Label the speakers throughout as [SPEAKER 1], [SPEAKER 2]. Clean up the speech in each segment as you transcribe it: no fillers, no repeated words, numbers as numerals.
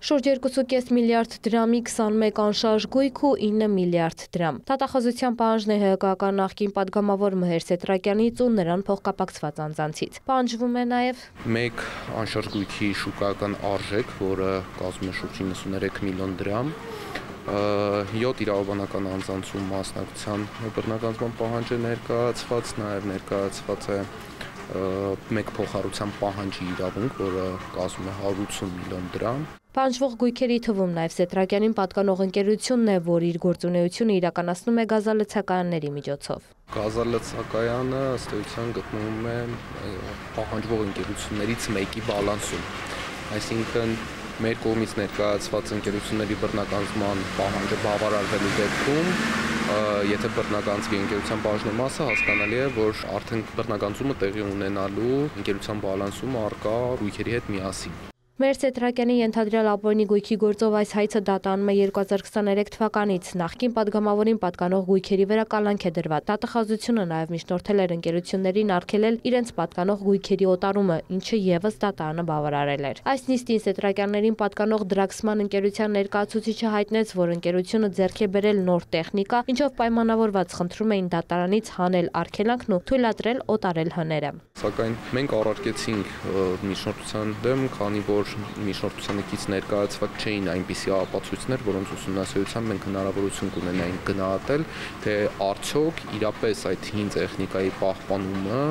[SPEAKER 1] Շուրջ 2,5 միլիարդ դրամի 21 անշարժ գույք ու 9 միլիարդ դրամ։ Դատախազության պահանջն է ՀՀԿ նախկին падգամավոր Մհեր Սեթրակյանից ու նրան փոխկապակցված անձանցից։ Պահանջվում է նաև
[SPEAKER 2] մեկ անշարժ գույքի շուկայական արժեք, որը կազմում է շուրջ 93 միլիոն դրամ, 7 իրավաբանական անձանցում մասնակցության բռնականացման պահանջ է ներկայացված, նաև ներկայացված է մեկ փոխհարության պահանջի իրավունք, որը կազմում է 180 միլիոն դրամ։
[SPEAKER 1] Պահանջվող գույքերի թվում նաև Սեթրակյանին պատկանող ընկերությունն է, որ իր գործունեությունը իրականացնում է գազալցակայանների միջոցով։
[SPEAKER 2] Գազալցակայանը ըստ էության գտնվում է պահանջվող ընկերություններից մեկի բալանսում, այսինքն մեր կողմից ներկայացված ընկերությունների բռնականացման պահանջը բավարարվելու դեպքում, եթե բռնականացվի ընկերության բաժնի մասը, հասկանալի է, որ արդեն բռնականացումը տեղի ունենալու ընկերության բալանսում առկա գույքերի հետ միասին։
[SPEAKER 1] Մհեր Սեթրակյանի ենթադրյալ ապօրինի գույքի գործով այս հայցը դատանում է 2023 թվականից, նախկին падգամավորին պատկանող գույքերի վրա կալանք է դրված։ Դատախազությունը նաև միջնորդել էր ընկերություններին արգելել իրենց պատկանող գույքերի օտարումը, ինչը ևս դատարանը բավարարել էր։ Այս նիստին Սեթրակյաններին պատկանող Դրաքսման ընկերության ներկայացուցիչը հայտնեց, որ ընկերությունը ձեռք է բերել նոր տեխնիկա, ինչով պայմանավորված խնդրում էին դատարանից հանել արգելանքն ու թույլատրել օտարել հները։
[SPEAKER 2] Սակայն մենք առարկեցինք միջնորդության դեմ, քանի որ միջնորդությանից ներկայացված չէին այնպիսի ապացույցներ, որոնց ուսումնասիրությամբ մենք հնարավորություն կունենայինք գնահատել, թե արդյոք իրապես այդ հին տեխնիկայի պահպանումը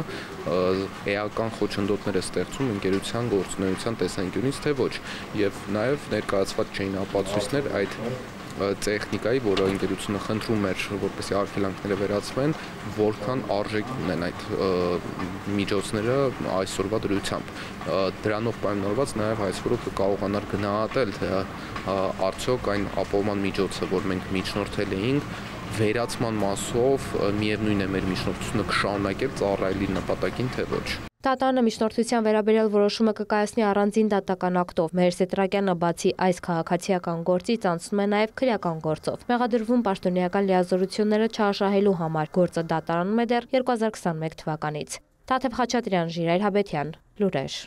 [SPEAKER 2] էական խոչընդոտներ է ստեղծում ընկերության գործունեության տեսանկյունից, թե ոչ, եւ նաեւ ներկայացված չէին ապացույցներ այդ տեխնիկայի, որը ընկերությունը խնդրում էր, որպեսզի արգելանքները վերացվեն, որքան արժեք ունեն այդ միջոցները այսօրվա դրությամբ։ Դրանով պայմանավորված նաև այսօրը կկարողանար գնահատել, թե արդյոք այն ապահովման միջոցը, որ մենք միջնորդել էինք, վերացման մասով միևնույն է մեր միջնորդությունը կշարունակել ծառայել իր նպատակին, թե ոչ։
[SPEAKER 1] Դատարանը միջնորդության վերաբերյալ որոշումը կկայացնի առանձին դատական ակտով։ Մհեր Սեթրակյանը բացի այս քաղաքացիական գործից անցնում է նաև քրեական գործով։ Մեղադրվում պաշտոնեական լիազորությունները չարաշահելու համար գործը դատարանում է դեռ 2021 թվականից։ Թաթև Խաչատրյան, Ժիրայր Հաբետյան, լուրեր։